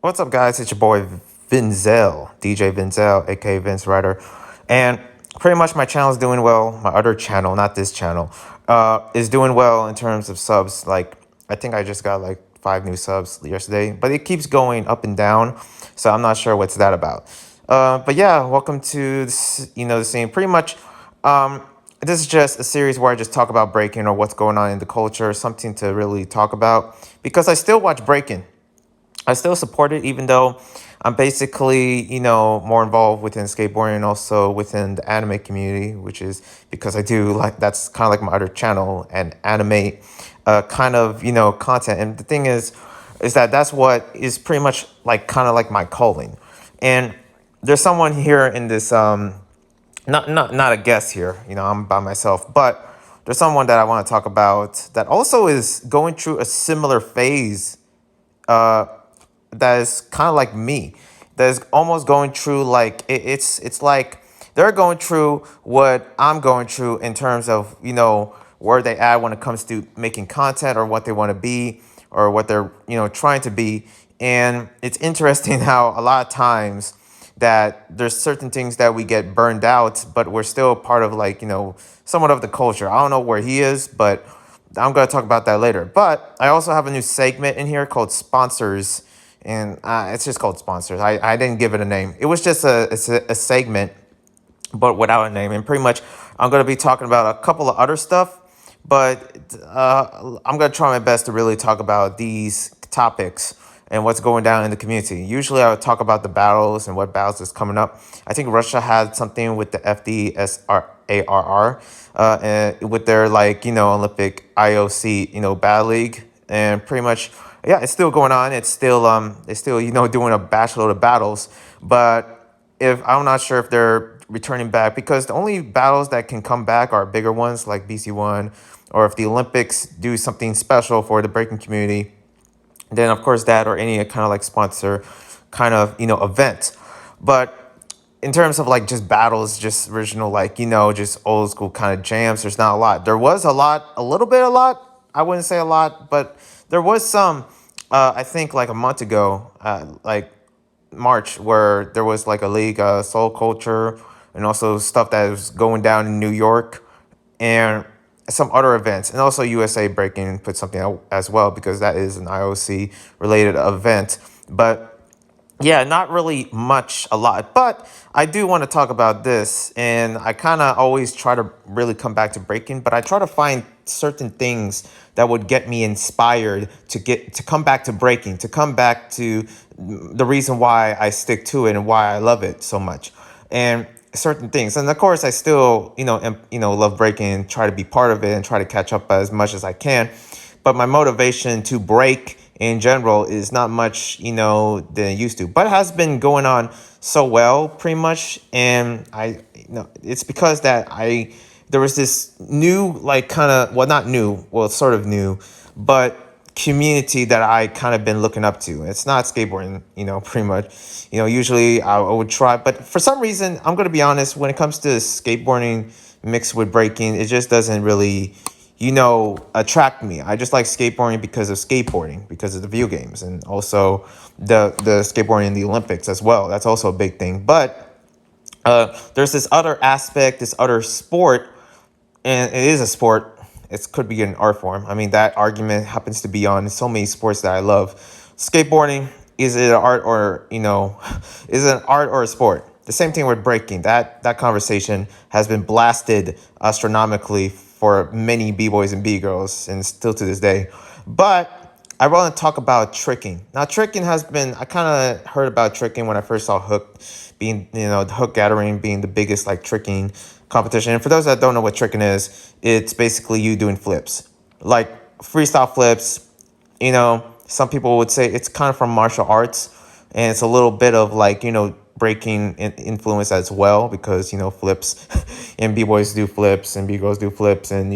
What's up, guys? It's your boy Vinzel, DJ Vinzel, aka Vince Ryder, and pretty much my channel is doing well. My other channel, not this channel, is doing well in terms of subs. Like I think I just got like 5 new subs yesterday, but it keeps going up and down, so I'm not sure what's that about. But yeah, welcome to the scene. Pretty much, this is just a series where I just talk about Breakin or what's going on in the culture, something to really talk about because I still watch Breakin. I still support it, even though I'm basically, more involved within skateboarding and also within the anime community, which is because I do like that's kind of like my other channel and animate kind of, content. And the thing is that that's what is pretty much like kind of like my calling. And there's someone here in this, not a guest here, I'm by myself, but there's someone that I want to talk about that also is going through a similar phase uh, that is kind of like me, that is almost going through like it's like they're going through what I'm going through in terms of where they at when it comes to making content or what they want to be or what they're trying to be. And it's interesting how a lot of times that there's certain things that we get burned out, but we're still part of like somewhat of the culture. I don't know where he is, but I'm going to talk about that later. But I also have a new segment in here called Sponsors, and it's just called Sponsors. I didn't give it a name. It was just a segment, but without a name. And pretty much, I'm going to be talking about a couple of other stuff, but I'm going to try my best to really talk about these topics and what's going down in the community. Usually, I would talk about the battles and what battles is coming up. I think Russia had something with the FDSARR, with their like Olympic IOC battle league, and pretty much yeah, it's still going on. It's still doing a batch load of battles, but if I'm not sure if they're returning back because the only battles that can come back are bigger ones like BC1, or if the Olympics do something special for the breaking community, then of course that or any kind of like sponsor kind of event. But in terms of like just battles, just original like just old school kind of jams, there's not a lot. There was a little bit, a lot. I wouldn't say a lot, but there was some. I think like a month ago, like March, where there was like a league, Soul Culture, and also stuff that was going down in New York, and some other events, and also USA Breaking put something out as well because that is an IOC related event. But yeah, not really much, a lot. But I do want to talk about this, and I kind of always try to really come back to breaking, but I try to find certain things that would get me inspired to come back to breaking, to come back to the reason why I stick to it and why I love it so much. And certain things. And of course, I still, love breaking, try to be part of it and try to catch up as much as I can. But my motivation to break in general is not much, than it used to. But it has been going on so well, pretty much. And it's because that there was this new, like, kind of, well, not new, well, sort of new, but community that I kind of been looking up to. It's not skateboarding, pretty much. Usually I would try, but for some reason, I'm going to be honest, when it comes to skateboarding mixed with breaking, it just doesn't really, attract me. I just like skateboarding because of skateboarding, because of the video games, and also the skateboarding in the Olympics as well. That's also a big thing. But there's this other aspect, this other sport, and it is a sport. It could be an art form. I mean, that argument happens to be on so many sports that I love. Skateboarding, is it an art or, is it an art or a sport? The same thing with breaking. That conversation has been blasted astronomically for many B-boys and B-girls, and still to this day. But I want to talk about tricking. Now, tricking has been, I kind of heard about tricking when I first saw Hook being, the Hook Gathering being the biggest like tricking competition. And for those that don't know what tricking is, it's basically you doing flips, like freestyle flips. Some people would say it's kind of from martial arts, and it's a little bit of like, breaking influence as well because, flips and B-boys do flips and B-girls do flips, and,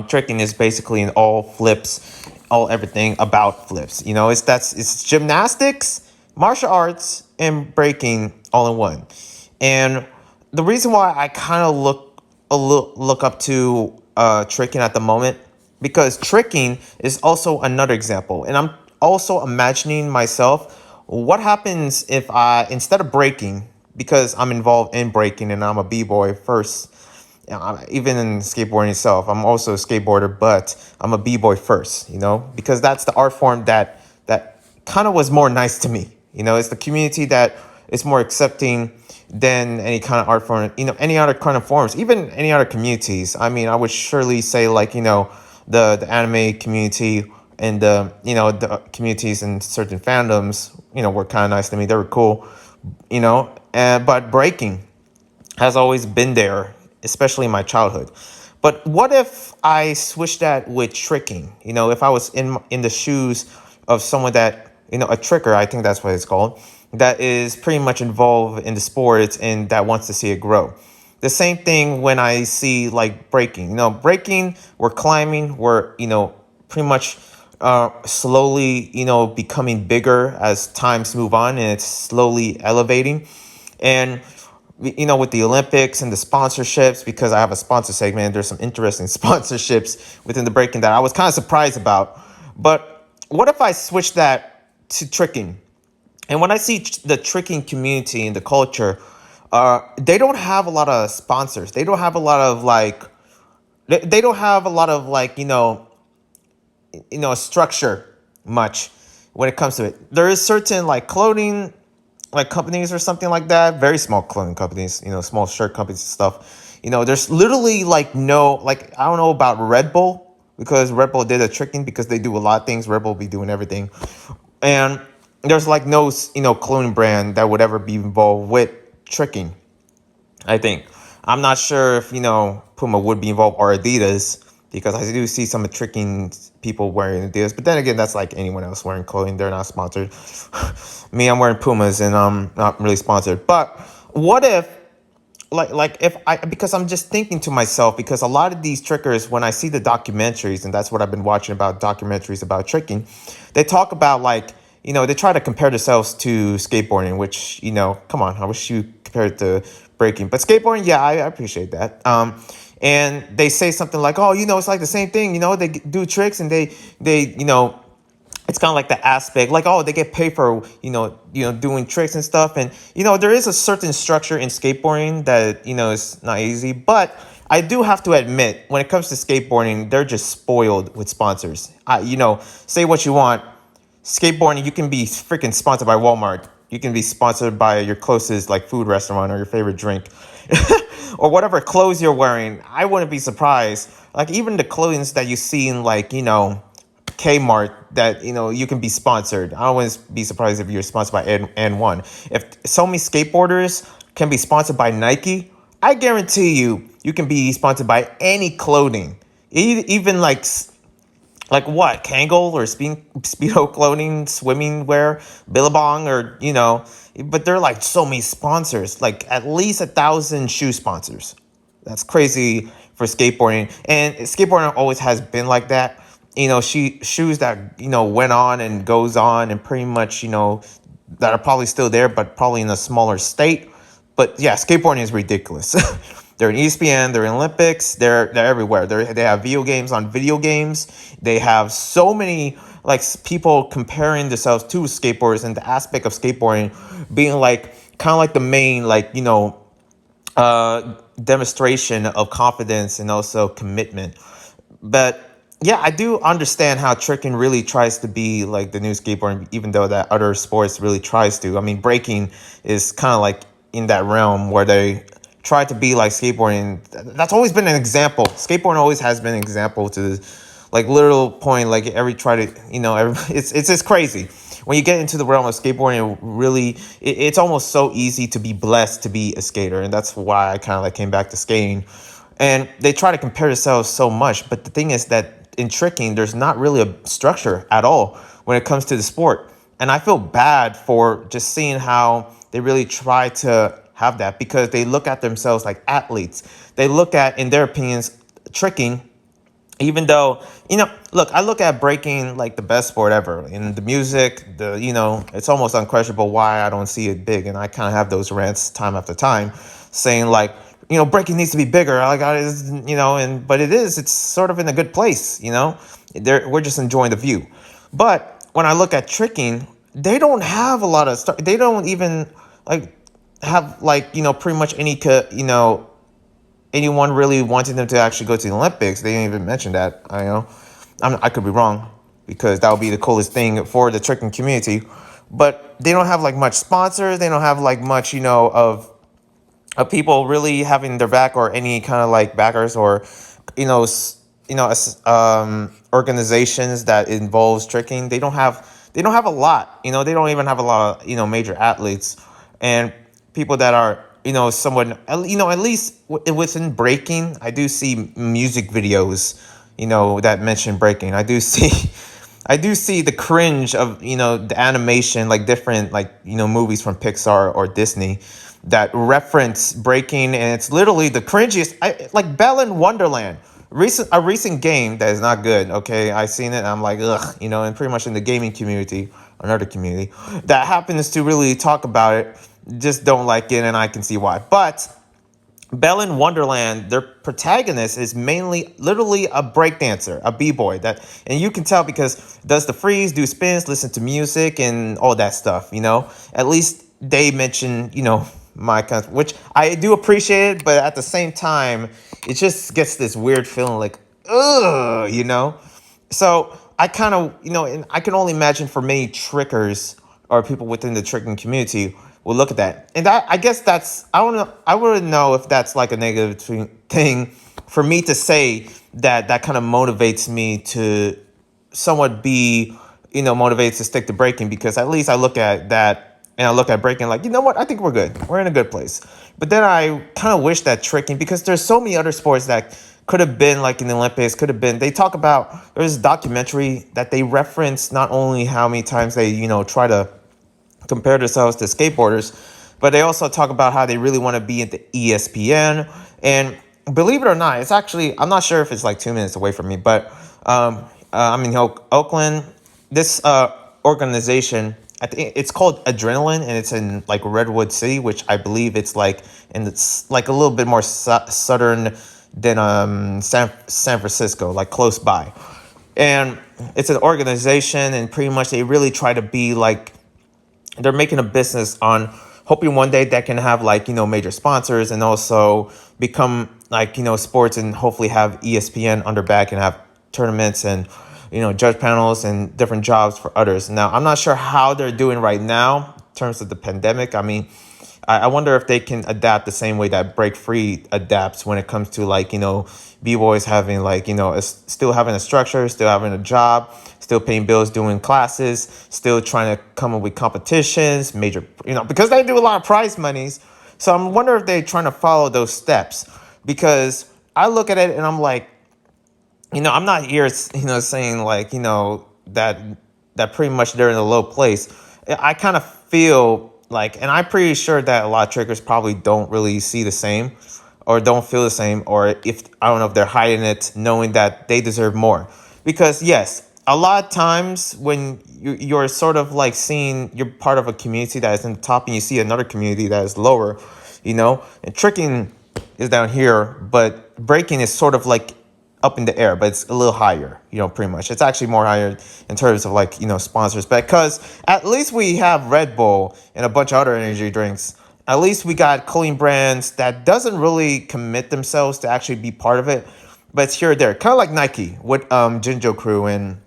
tricking is basically in all flips, all everything about flips. It's gymnastics, martial arts, and breaking all in one. And the reason why I kind of look up to tricking at the moment, because tricking is also another example, and also imagining myself, what happens if I, instead of breaking, because I'm involved in breaking and I'm a b-boy first, even in skateboarding itself, I'm also a skateboarder, but I'm a b-boy first, because that's the art form that kind of was more nice to me. It's the community that is more accepting than any kind of art form, any other kind of forms, even any other communities. I mean, I would surely say, like, the anime community and the communities in certain fandoms, were kind of nice to me. They were cool, but breaking has always been there, especially in my childhood. But what if I switched that with tricking? If I was in the shoes of someone that, a tricker, I think that's what it's called, that is pretty much involved in the sports and that wants to see it grow. The same thing when I see like breaking. Breaking, we're climbing, we're, pretty much slowly, becoming bigger as times move on, and it's slowly elevating. And with the Olympics and the sponsorships, because I have a sponsor segment, there's some interesting sponsorships within the breaking that I was kind of surprised about. But what if I switch that to tricking? And when I see the tricking community and the culture, they don't have a lot of sponsors. They don't have a lot of like, they don't have a lot of like, structure much when it comes to it. There is certain like clothing like companies or something like that, very small clothing companies, small shirt companies and stuff. There's literally like no, like, I don't know about Red Bull, because Red Bull did a tricking, because they do a lot of things. Red Bull be doing everything. And there's like no, clothing brand that would ever be involved with tricking, I think. I'm not sure if, Puma would be involved, or Adidas, because I do see some tricking people wearing Adidas. But then again, that's like anyone else wearing clothing. They're not sponsored. Me, I'm wearing Pumas and I'm not really sponsored. But what if, like if I, because I'm just thinking to myself, because a lot of these trickers, when I see the documentaries, and that's what I've been watching about documentaries about tricking, they talk about like, they try to compare themselves to skateboarding, which, come on, I wish you compared it to breaking. But skateboarding, yeah, I appreciate that. And they say something like, oh, it's like the same thing, they do tricks and they, it's kind of like the aspect, like, oh, they get paid for, doing tricks and stuff. And, there is a certain structure in skateboarding that, is not easy. But I do have to admit, when it comes to skateboarding, they're just spoiled with sponsors. Say what you want. Skateboarding, you can be freaking sponsored by Walmart. You can be sponsored by your closest like food restaurant or your favorite drink. Or whatever clothes you're wearing. I wouldn't be surprised. Like even the clothing that you see in like, Kmart, that you can be sponsored. I wouldn't be surprised if you're sponsored by N1. If so many skateboarders can be sponsored by Nike, I guarantee you can be sponsored by any clothing. Even like what, Kangol or Speedo clothing, swimming wear, Billabong, or but there are like so many sponsors, like at least 1,000 shoe sponsors. That's crazy for skateboarding, and skateboarding always has been like that. Shoes that went on and goes on, and pretty much that are probably still there, but probably in a smaller state. But yeah, skateboarding is ridiculous. They're in ESPN, they're in Olympics, they're everywhere. They have video games on video games. They have so many like people comparing themselves to skateboarders, and the aspect of skateboarding being like kind of like the main like demonstration of confidence and also commitment. But yeah, I do understand how tricking really tries to be like the new skateboarding, even though that other sports really tries to. I mean, breaking is kind of like in that realm where they try to be like skateboarding. That's always been an example. Skateboarding always has been an example to like literal point. Like every try to, it's just crazy. When you get into the realm of skateboarding, really, it's almost so easy to be blessed to be a skater. And that's why I kind of like came back to skating. And they try to compare themselves so much. But the thing is that in tricking, there's not really a structure at all when it comes to the sport. And I feel bad for just seeing how they really try to have that, because they look at themselves like athletes. They look at, in their opinions, tricking, even though, look, I look at breaking like the best sport ever. In the music, it's almost unquestionable why I don't see it big. And I kind of have those rants time after time saying like, breaking needs to be bigger. Like, but it's sort of in a good place, we're just enjoying the view. But when I look at tricking, they don't have a lot of stuff. They don't even like have like pretty much any anyone really wanting them to actually go to the Olympics. They didn't even mention that. I could be wrong because that would be the coolest thing for the tricking community. But they don't have like much sponsors. They don't have like much of people really having their back or any kind of like backers or organizations that involves tricking. They don't have a lot. They don't even have a lot of major athletes and people that are somewhat at least within breaking. I do see music videos that mention breaking. I do see I do see the cringe of the animation, like different like movies from Pixar or Disney that reference breaking, and it's literally the cringiest. Like Bell in Wonderland, recent game that is not good. Okay, I seen it, and I'm like, ugh, and pretty much in the gaming community, another community that happens to really talk about it, just don't like it, and I can see why. But Belle in Wonderland, their protagonist is mainly literally a breakdancer, a b-boy. And you can tell because does the freeze, do spins, listen to music, and all that stuff. At least they mention my kind of, which I do appreciate it, but at the same time, it just gets this weird feeling like ugh. So I kind of, and I can only imagine for many trickers or people within the tricking community will look at that. And I guess that's, I don't know, I wouldn't know if that's like a negative thing for me to say that kind of motivates me to somewhat be, motivated to stick to breaking because at least I look at that and I look at breaking like, you know what, I think we're good. We're in a good place. But then I kind of wish that tricking, because there's so many other sports that could have been like in the Olympics, could have been, they talk about, there's a documentary that they reference not only how many times they, try to compare themselves to skateboarders, but they also talk about how they really want to be at the ESPN. And believe it or not, it's actually, I'm not sure if it's like 2 minutes away from me, but I'm in Oakland. This organization, I think it's called Adrenaline, and it's in like Redwood City, which I believe it's like, and it's like a little bit more southern than San Francisco, like close by. And it's an organization, and pretty much they really try to be like, they're making a business on hoping one day that can have like major sponsors and also become like sports, and hopefully have ESPN under back and have tournaments and judge panels and different jobs for others. Now I'm not sure how they're doing right now in terms of the pandemic. I mean, I wonder if they can adapt the same way that Break Free adapts when it comes to like b-boys having like still having a structure, still having a job, still paying bills, doing classes, still trying to come up with competitions, major because they do a lot of prize monies. So I'm wondering if they're trying to follow those steps, because I look at it and I'm like, I'm not here saying like that pretty much they're in a low place. I kind of feel like, and I'm pretty sure that a lot of triggers probably don't really see the same or don't feel the same, or if I don't know if they're hiding it knowing that they deserve more. Because yes, a lot of times when you're sort of like seeing, you're part of a community that is in the top and you see another community that is lower, and tricking is down here, but breaking is sort of like up in the air, but it's a little higher, pretty much. It's actually more higher in terms of like, sponsors, because at least we have Red Bull and a bunch of other energy drinks. At least we got clothing brands that doesn't really commit themselves to actually be part of it, but it's here or there. Kind of like Nike with Jinjo Crew and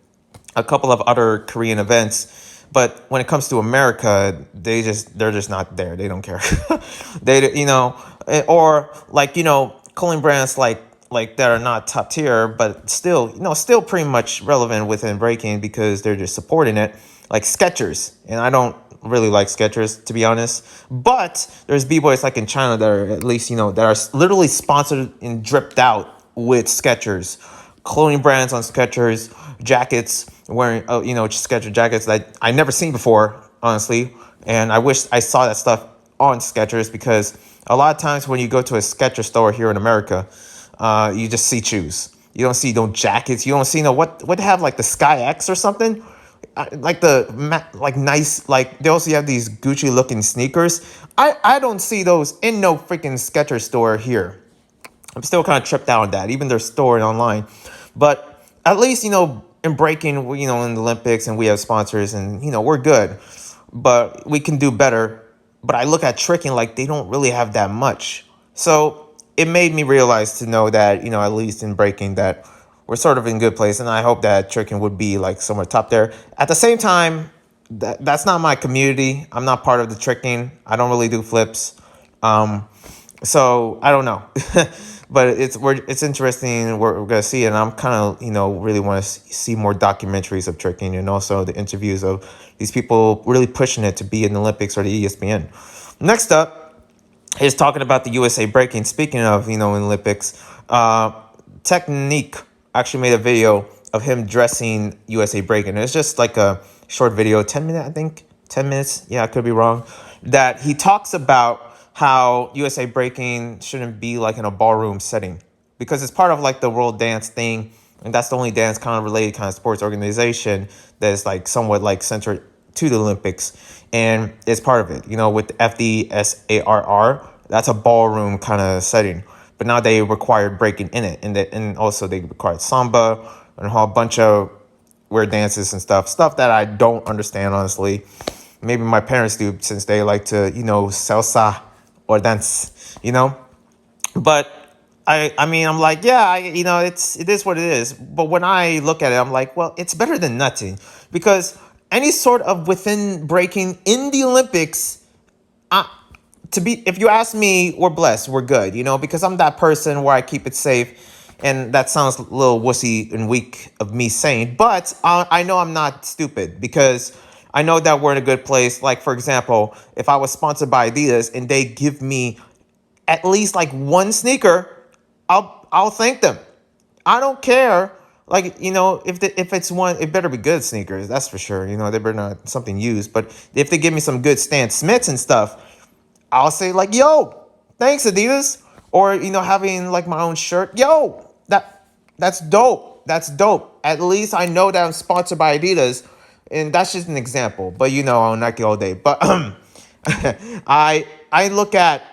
a couple of other Korean events. But when it comes to America, they're just not there. They don't care. Or like, clothing brands like that are not top tier, but still, still pretty much relevant within breaking because they're just supporting it, like Skechers. And I don't really like Skechers, to be honest. But there's b-boys like in China that are at least, that are literally sponsored and dripped out with Skechers, clothing brands on Skechers, jackets, wearing, Skechers jackets that I never seen before, honestly. And I wish I saw that stuff on Skechers, because a lot of times when you go to a Skechers store here in America, you just see shoes. You don't see no jackets. You don't see no what they have, like the Sky X or something, like like nice, like they also have these Gucci looking sneakers. I don't see those in no freaking Skechers store here. I'm still kind of tripped out on that, even their store and online. But at least in breaking, in the Olympics, and we have sponsors, and we're good, but we can do better. But I look at tricking like they don't really have that much. So it made me realize to know that, at least in breaking, that we're sort of in good place, and I hope that tricking would be like somewhere top there. At the same time, that's not my community. I'm not part of the tricking. I don't really do flips. So I don't know, but it's interesting. We're gonna see it, and I'm kind of really want to see more documentaries of tricking, and also the interviews of these people really pushing it to be in the Olympics or the ESPN. Next up is talking about the USA breaking. Speaking of in Olympics, Technique actually made a video of him dressing USA breaking. It's just like a short video, 10 minutes, I think, 10 minutes. Yeah, I could be wrong. That he talks about how USA breaking shouldn't be like in a ballroom setting because it's part of like the world dance thing, and that's the only dance kind of related kind of sports organization that is like somewhat like centered to the Olympics, and it's part of it. With FDSARR, that's a ballroom kind of setting, but now they required breaking in it, and also they required samba and a whole bunch of weird dances and stuff that I don't understand honestly. Maybe my parents do since they like to salsa or dance. But I mean, I'm like, yeah, it is what it is. But when I look at it, I'm like, well, it's better than nothing, because any sort of within breaking in the Olympics, if you ask me, we're blessed, we're good, because I'm that person where I keep it safe. And that sounds a little wussy and weak of me saying, but I know I'm not stupid, because I know that we're in a good place. Like, for example, if I was sponsored by Adidas and they give me at least like one sneaker, I'll thank them. I don't care. Like, if it's one, it better be good sneakers. That's for sure. They better not something used. But if they give me some good Stan Smiths and stuff, I'll say like, yo, thanks Adidas. Or, having like my own shirt. Yo, that's dope. That's dope. At least I know that I'm sponsored by Adidas. And that's just an example. But I'll Nike all day. But I look at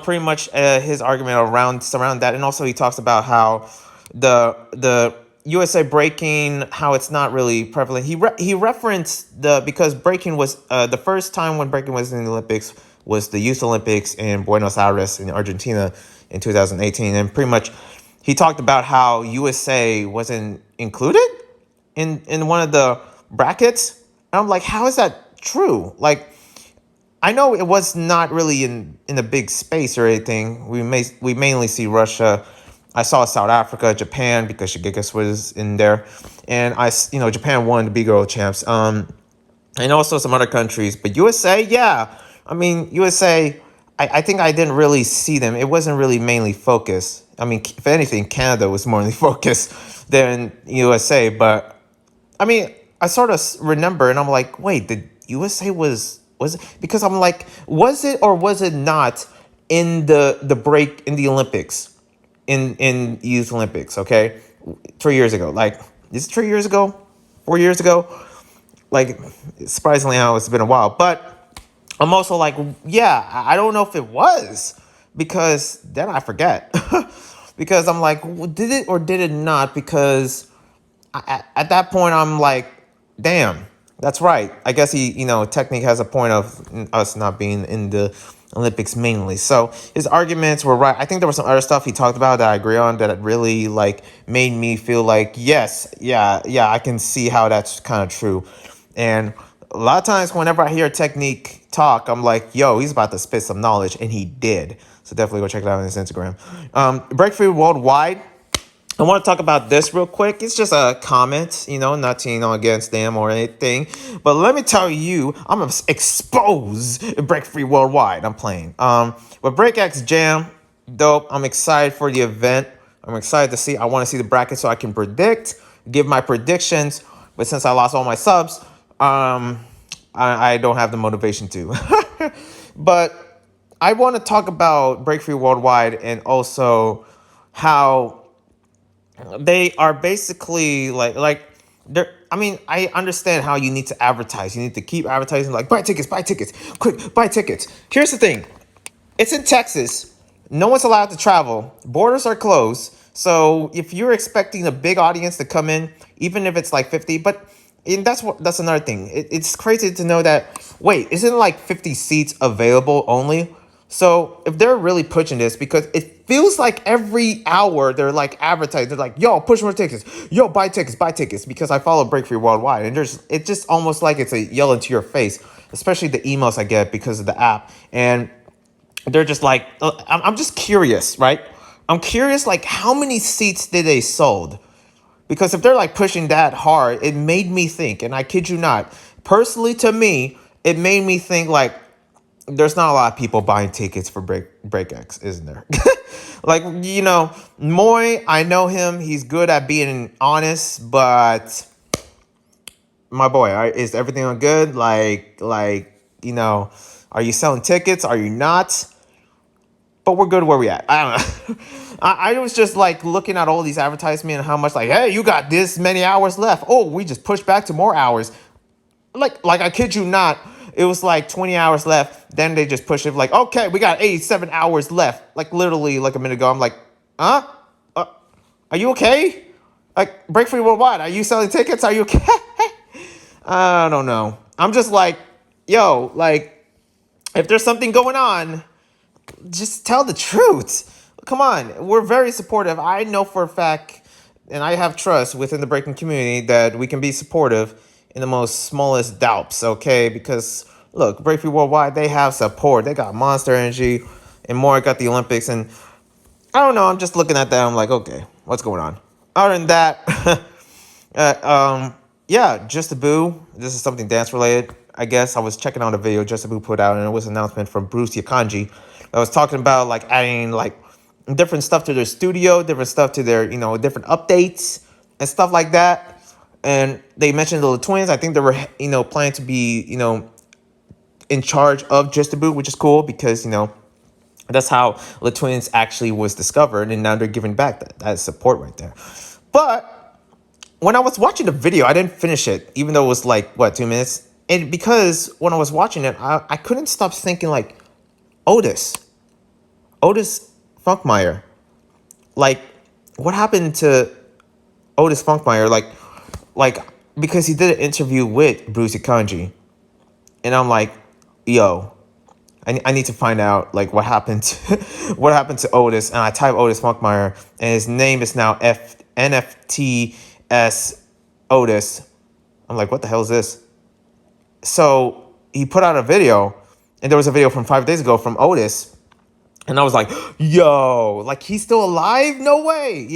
pretty much his argument around that, and also he talks about how the USA breaking, how it's not really prevalent. He referenced because breaking was the first time when breaking was in the Olympics was the Youth Olympics in Buenos Aires in Argentina in 2018, and pretty much he talked about how USA wasn't included in one of the brackets. And I'm like, how is that true? Like, I know it was not really in a big space or anything. We mainly see Russia. I saw South Africa, Japan, because Shigeki's was in there, and Japan won the Big Girl champs. And also some other countries, but USA, yeah. I mean, USA. I think I didn't really see them. It wasn't really mainly focused. I mean, if anything, Canada was more focused than USA. But I mean, I sort of remember, and I'm like, wait, the USA was it? Because I'm like, was it or was it not in the break in the Olympics, in Youth Olympics? Okay, 3 years ago. Like, is it 3 years ago? 4 years ago? Like, surprisingly, how it's been a while. But I'm also like, yeah, I don't know if it was, because then I forget. Because I'm like, did it or did it not? Because at that point, I'm like, damn, that's right. I guess Technique has a point of us not being in the Olympics mainly. So his arguments were right. I think there was some other stuff he talked about that I agree on, that really like made me feel like, yes, yeah, I can see how that's kind of true. And a lot of times whenever I hear Technique talk, I'm like, yo, he's about to spit some knowledge, and he did. So definitely go check it out on his Instagram. Break Free Worldwide. I want to talk about this real quick. It's just a comment, not against them or anything. But let me tell you, I'm gonna expose Break Free Worldwide. I'm playing. But Break X Jam, dope. I'm excited for the event. I'm excited to see. I want to see the bracket so I can give my predictions. But since I lost all my subs, I don't have the motivation to. But I want to talk about Break Free Worldwide, and also how they are basically like they're. I mean, I understand how you need to advertise. You need to keep advertising, like, buy tickets, quick, buy tickets. Here's the thing. It's in Texas. No one's allowed to travel. Borders are closed. So if you're expecting a big audience to come in, even if it's like 50, but and that's another thing. It's crazy to know that, wait, isn't like 50 seats available only? So if they're really pushing this, because it feels like every hour they're like advertising, they're like, yo, push more tickets, yo, buy tickets, because I follow Break Free Worldwide, and it's just almost like it's a yell into your face, especially the emails I get because of the app. And they're just like, I'm just curious, right? I'm curious, like, how many seats did they sold? Because if they're like pushing that hard, it made me think, and I kid you not, personally to me, it made me think like there's not a lot of people buying tickets for Break X, isn't there? Like, Moy, I know him. He's good at being honest, but my boy, is everything on good? Are you selling tickets? Are you not? But we're good where we at. I don't know. I was just like looking at all these advertisements and how much like, hey, you got this many hours left. Oh, we just pushed back to more hours. Like I kid you not, it was like 20 hours left. Then they just pushed it like, okay, we got 87 hours left. Like literally like a minute ago. I'm like, huh? Are you okay? Like, Break Free Worldwide, are you selling tickets? Are you okay? I don't know. I'm just like, yo, like, if there's something going on, just tell the truth. Come on, we're very supportive. I know for a fact, and I have trust within the breaking community that we can be supportive in the most smallest doubts, okay? Because look, Breakthrough Worldwide, they have support. They got Monster Energy, and more got the Olympics, and I don't know. I'm just looking at that. I'm like, okay, what's going on? Other than that, yeah, Just a Boo. This is something dance related. I guess I was checking out a video Just a Boo put out, and it was an announcement from Bruce Yakanji that was talking about like adding like different stuff to their studio, different stuff to their different updates and stuff like that. And they mentioned the little twins. I think they were planning to be in charge of Just a Boo, which is cool because that's how the twins actually was discovered, and now they're giving back that support right there. But when I was watching the video, I didn't finish it, even though it was like, what, 2 minutes? And because when I was watching it, I couldn't stop thinking, like, Otis Funkmeyer. Like, what happened to Otis Funkmeyer? Like, because he did an interview with Bruce Ikanji. And I'm like, yo, I need to find out, like, what happened to, what happened to Otis. And I type Otis Funkmeyer, and his name is now NFTS Otis. I'm like, what the hell is this? So he put out a video, and there was a video from 5 days ago from Otis. And I was like, yo, like, he's still alive? No way,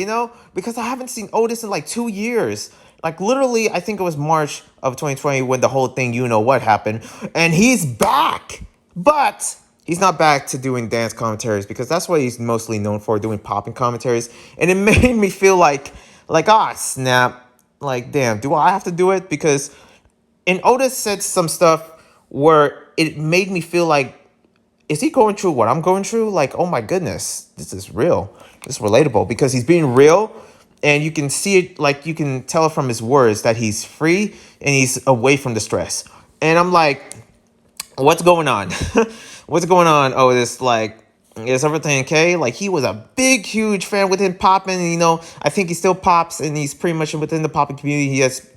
because I haven't seen Otis in like 2 years. Like, literally, I think it was March of 2020 when the whole thing, what happened. And he's back. But he's not back to doing dance commentaries, because that's what he's mostly known for, doing popping commentaries. And it made me feel like, snap. Like, damn, do I have to do it? Because, and Otis said some stuff where it made me feel like, is he going through what I'm going through? Like, oh my goodness, this is real. This is relatable, because he's being real, and you can see it, like, you can tell from his words that he's free and he's away from the stress. And I'm like, what's going on? What's going on? Oh, this, like, is everything okay? Like, he was a big, huge fan within popping. I think he still pops, and he's pretty much within the popping community. He has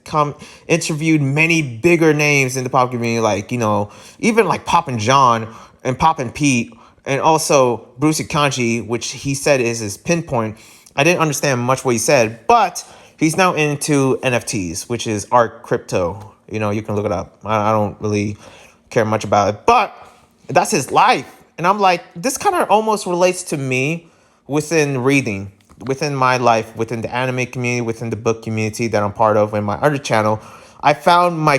interviewed many bigger names in the popping community, like, even like Poppin' John and Poppin' Pete, and also Bruce Ikanji, which he said is his pinpoint. I didn't understand much what he said, but he's now into NFTs, which is art crypto. You can look it up. I don't really care much about it, but that's his life. And I'm like, this kind of almost relates to me within reading, within my life, within the anime community, within the book community that I'm part of in my other channel. I found my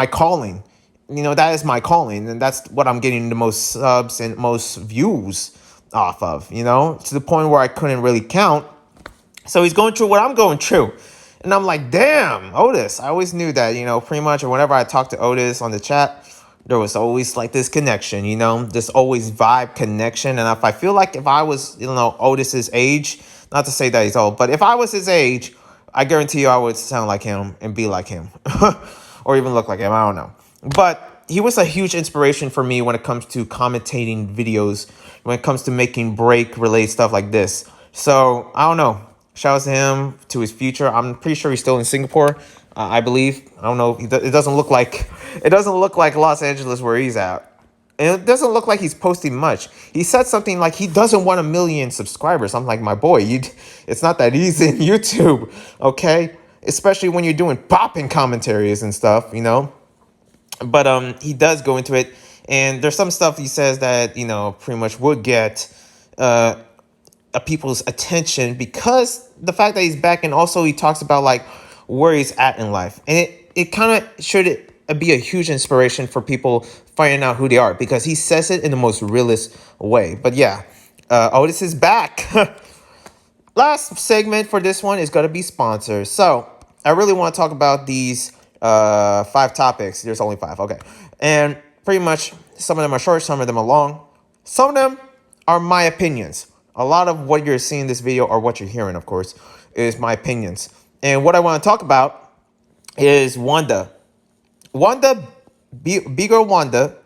calling. That is my calling, and that's what I'm getting the most subs and most views off of, to the point where I couldn't really count. So he's going through what I'm going through. And I'm like, damn, Otis. I always knew that, pretty much, or whenever I talked to Otis on the chat, there was always like this connection, this always vibe connection. And if I feel like if I was, Otis's age, not to say that he's old, but if I was his age, I guarantee you I would sound like him and be like him or even look like him. I don't know. But he was a huge inspiration for me when it comes to commentating videos, when it comes to making break related stuff like this. So I don't know. Shout out to him, to his future. I'm pretty sure he's still in Singapore. I believe. I don't know. It doesn't look like Los Angeles where he's at. And it doesn't look like he's posting much. He said something like he doesn't want 1 million subscribers. I'm like, my boy, it's not that easy in YouTube, okay? Especially when you're doing popping commentaries and stuff, you know. But he does go into it, and there's some stuff he says that pretty much would get uh people's attention because the fact that he's back, and also he talks about like where he's at in life, and it kind of should be a huge inspiration for people finding out who they are, because he says it in the most realist way. But yeah, Otis is back. Last segment for this one is going to be sponsors. So I really want to talk about these 5 topics. There's only 5, okay, and pretty much some of them are short, some of them are long, some of them are my opinions. A lot of what you're seeing in this video, or what you're hearing, of course, is my opinions. And what I want to talk about is Wanda. B-Girl Wanda,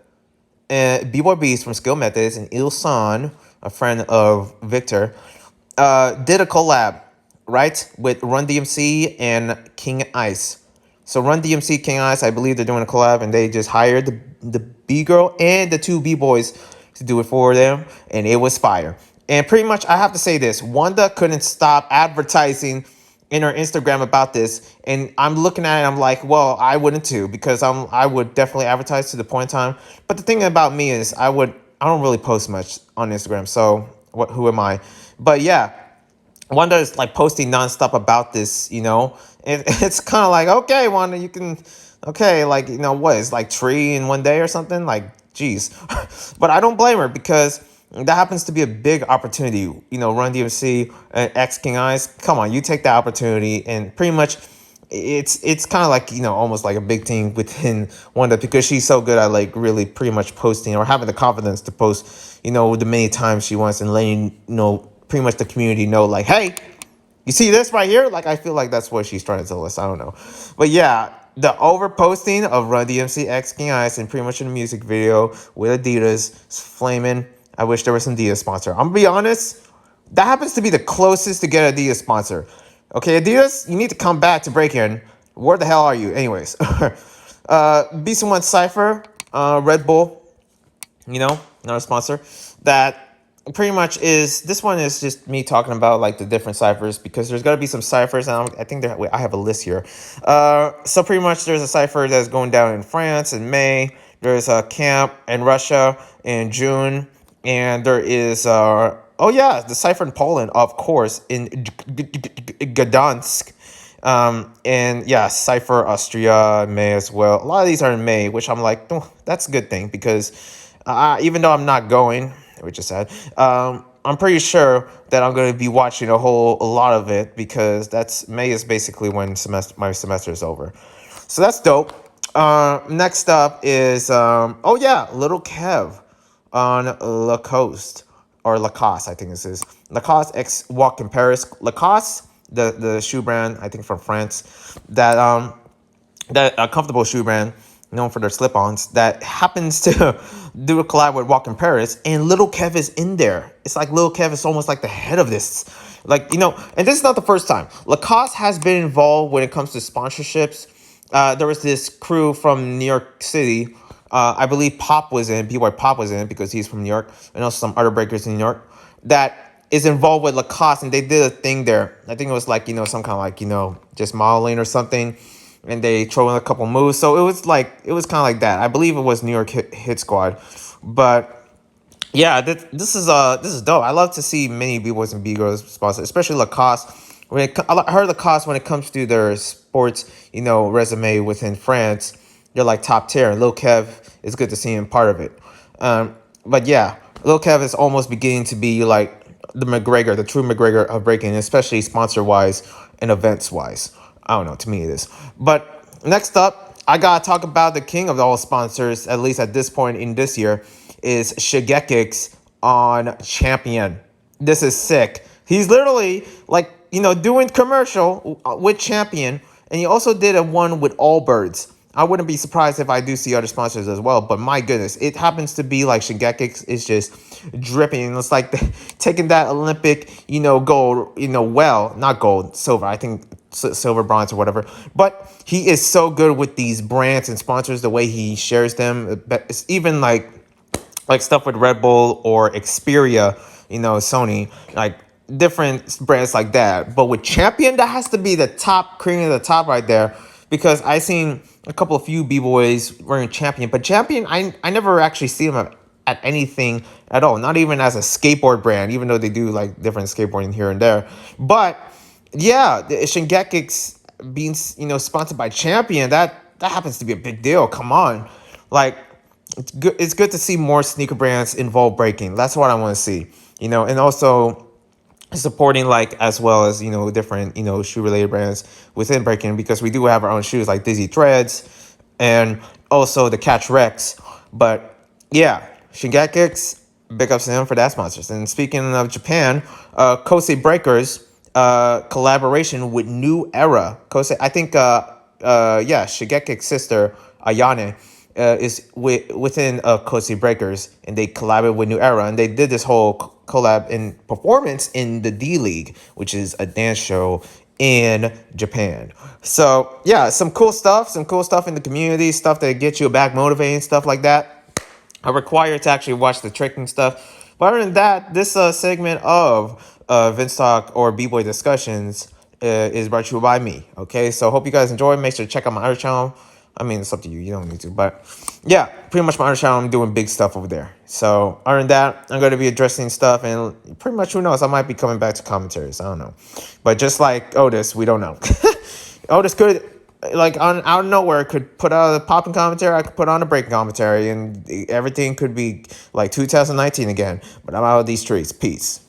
and Bboy Beast from Skill Methods, and Ilson, a friend of Victor, did a collab, right, with Run DMC and King Ice. So Run DMC, King Ice, I believe they're doing a collab, and they just hired the B-Girl and the 2 B-Boys to do it for them, and it was fire. And pretty much, I have to say this, Wanda couldn't stop advertising in her Instagram about this, and I'm looking at it, I'm like, well, I wouldn't too, because I would definitely advertise to the point in time. But the thing about me is I don't really post much on Instagram, so who am I? But yeah, Wanda is like posting nonstop about this, and it's kind of like, okay, Wanda, you can, okay, like, what is like tree in one day or something, like, geez. But I don't blame her, because that happens to be a big opportunity. Run DMC and X King Eyes, come on, you take that opportunity, and pretty much it's kind of like, almost like a big thing within Wanda, because she's so good at like really pretty much posting, or having the confidence to post, the many times she wants, and letting, pretty much the community know, like, hey, you see this right here? Like, I feel like that's what she's trying to tell us. I don't know. But yeah, the over posting of Run DMC X King Ice, and pretty much in the music video with Adidas, is flaming. I wish there was some Adidas sponsor. I'm gonna be honest, that happens to be the closest to get Adidas sponsor. Okay, Adidas, you need to come back to Breakin. Where the hell are you? Anyways, BC1 Cypher, Red Bull, not a sponsor. That pretty much is, this one is just me talking about like the different ciphers, because there's got to be some ciphers, and I think wait, I have a list here. So pretty much there's a cipher that's going down in France in May. There's a camp in Russia in June, and there is oh yeah, the cipher in Poland, of course, in Gdansk. And yeah, Cypher Austria, May as well. A lot of these are in May, which I'm like, oh, that's a good thing, because even though I'm not going, which is sad, I'm pretty sure that I'm going to be watching a lot of it, because May is basically when my semester is over. So that's dope. Next up is, oh yeah, Little Kev on Lacoste, or Lacoste, I think this is. Lacoste X Walk in Paris. Lacoste, the shoe brand, I think from France, that a comfortable shoe brand known for their slip-ons, that happens to do a collab with Walk in Paris, and Little Kev is in there. It's like Little Kev is almost like the head of this. Like, and this is not the first time. Lacoste has been involved when it comes to sponsorships. There was this crew from New York City. I believe Pop was in, Bboy Pop was in, because he's from New York, and also some other breakers in New York, that is involved with Lacoste, and they did a thing there. I think it was like, some kind of like, just modeling or something, and they throw in a couple moves. So it was kind of like that. I believe it was New York Hit Squad. But yeah, this is dope. I love to see many B-boys and B-girls sponsored, especially Lacoste. I heard Lacoste, when it comes to their sports, resume within France, they're like top tier. And Lil Kev, it's good to see him part of it. But yeah, Lil Kev is almost beginning to be like the McGregor, the true McGregor of breaking, especially sponsor-wise and events-wise. I don't know, to me it is. But next up, I gotta talk about the king of all sponsors, at least at this point in this year, is Shigekix on Champion. This is sick. He's literally like, doing commercial with Champion, and he also did a one with Allbirds. I wouldn't be surprised if I do see other sponsors as well. But my goodness, it happens to be like Shingeki is just dripping. It's like taking that Olympic, gold, well, not gold, silver. I think silver, bronze, or whatever. But he is so good with these brands and sponsors. The way he shares them, but it's even like stuff with Red Bull or Xperia, Sony, like different brands like that. But with Champion, that has to be the top, cream of the top right there, because I seen a couple of few B-boys wearing Champion, but Champion, I never actually see them at anything at all, not even as a skateboard brand, even though they do like different skateboarding here and there. But yeah, the Shingekix being sponsored by Champion, that happens to be a big deal. Come on, like it's good to see more sneaker brands involve breaking. That's what I want to see. And also supporting like as well as different shoe related brands within breaking, because we do have our own shoes like Dizzy Threads and also the Catch Rex. But yeah, Shingekix, big ups to him for that sponsors. And speaking of Japan, Kosei Breakers collaboration with New Era. Kosei, I think yeah, Shingekix's sister Ayane is within Kosei Breakers, and they collaborated with New Era, and they did this whole collab in performance in the D League, which is a dance show in Japan. So yeah, some cool stuff in the community, stuff that gets you back motivating, stuff like that. I require to actually watch the tricking stuff. But other than that, this segment of Vince Talk or B-Boy Discussions is brought to you by me. Okay, so hope you guys enjoy. Make sure to check out my other channel. I mean, it's up to you. You don't need to. But yeah, pretty much my other channel, I'm doing big stuff over there. So other than that, I'm going to be addressing stuff. And pretty much, who knows, I might be coming back to commentaries. I don't know. But just like Otis, we don't know. Otis could, like, out of nowhere, could put out a popping commentary. I could put on a breaking commentary. And everything could be like 2019 again. But I'm out of these streets. Peace.